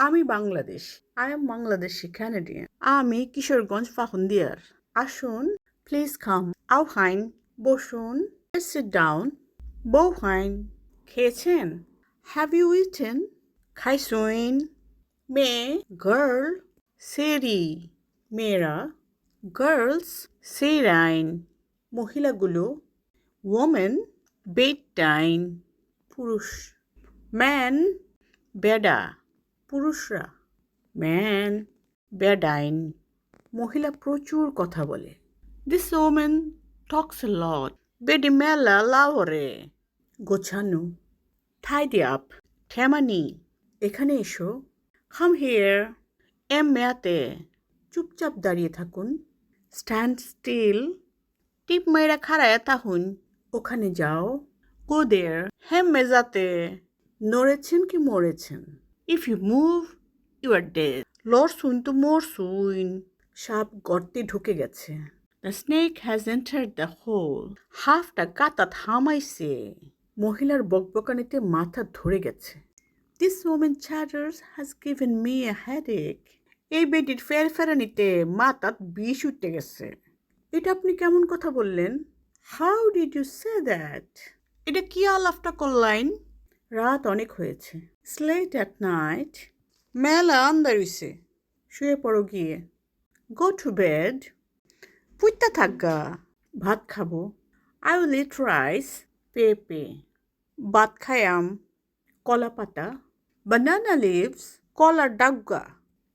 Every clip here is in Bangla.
আমি Bangladesh. I am Bangladeshi Canadian. আমি কিশোরগঞ্জ ফাহুন্দিয়ার। আসুন, প্লিজ কাম। আউহাইন, বসুন। Let's sit down. বউহাইন, খেয়েছেন? Have you eaten? খাইছুইন। মেয়ে, গার্ল। সেরি, মেয়েরা। গার্লস, সেরাইন। মহিলাগুলো, ওমেন। বেডটাইম, পুরুষ। ম্যান, বেডা, পুরুষরা। ম্যান, বেডাইন। মহিলা প্রচুর কথা বলে। দিস ওমেন টক্স এ লট। বেডি মেলা লাওরে। গোছানো, টাইডি আপ। ঠেমানি, এখানে এসো। Come here. মেয়াতে, চুপচাপ দাঁড়িয়ে থাকুন। Stand still. টিপ মেয়েরা খাড়ায় তাহুন। ওখানে যাও। গো দেয়ার। মেজাতে, নড়েছেন কি মরেছেন? If you move, you are dead. লড়ছুন তো মরছুন। সাপ গর্তে ঢুকে গেছে। The snake has entered the hole. হাফটা কাতা থামাইছে। মহিলার বকবকানিতে মাথা ধরে গেছে। This women chatters has given me a headache. এই বেটির ফেরফেরানিতে মাথাত বিষ উঠতে গেছে। এটা আপনি কেমন কথা বললেন? How did you say that? এটা কি আলাপটা করলাইন? রাত অনেক হয়েছে। Late at night. মেলা আন্দার হইছে। শুয়ে পড়ো গিয়ে। Go to bed. পুইত্তা থাকগা। ভাত খাবো। I will eat rice. পেঁপে। ভাত খায়াম। কলা পাতা। Banana leaves. কলার ডাগা।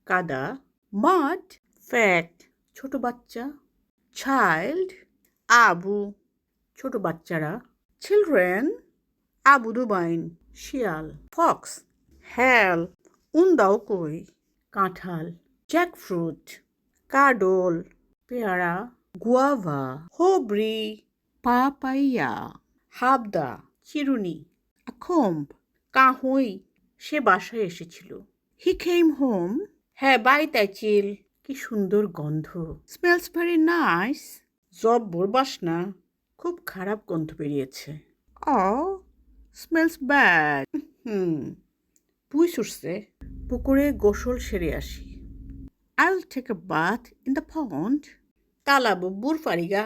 কাদা। মাড। ফ্যাট। ছোট বাচ্চা। চাইল্ড, আবু, ছোট বাচ্চারা। চিলড্রেন, আবু দুবাইন, শিয়াল। ফক্স, হ্যাল, উন্দাও কই। কাঁঠাল। জ্যাকফ্রুট, কাডল, পেয়ারা। গুয়াভা, হোবরি, পাপাইয়া। হাবদা, চিরুনি। আখম্ব, কাহুই। সে বাসায় এসেছিল। He came home. হ্যাঁ, বাড়িতে চিল। কি সুন্দর গন্ধ। Smells very nice. জব্বর বাসনা। খুব খারাপ গন্ধ বেরিয়েছে। Smells bad. পুই সুরছে। পুকুরে গোসল সেরে আসি। I will take a bath in the pond. তালাবো বুর ফারিগা।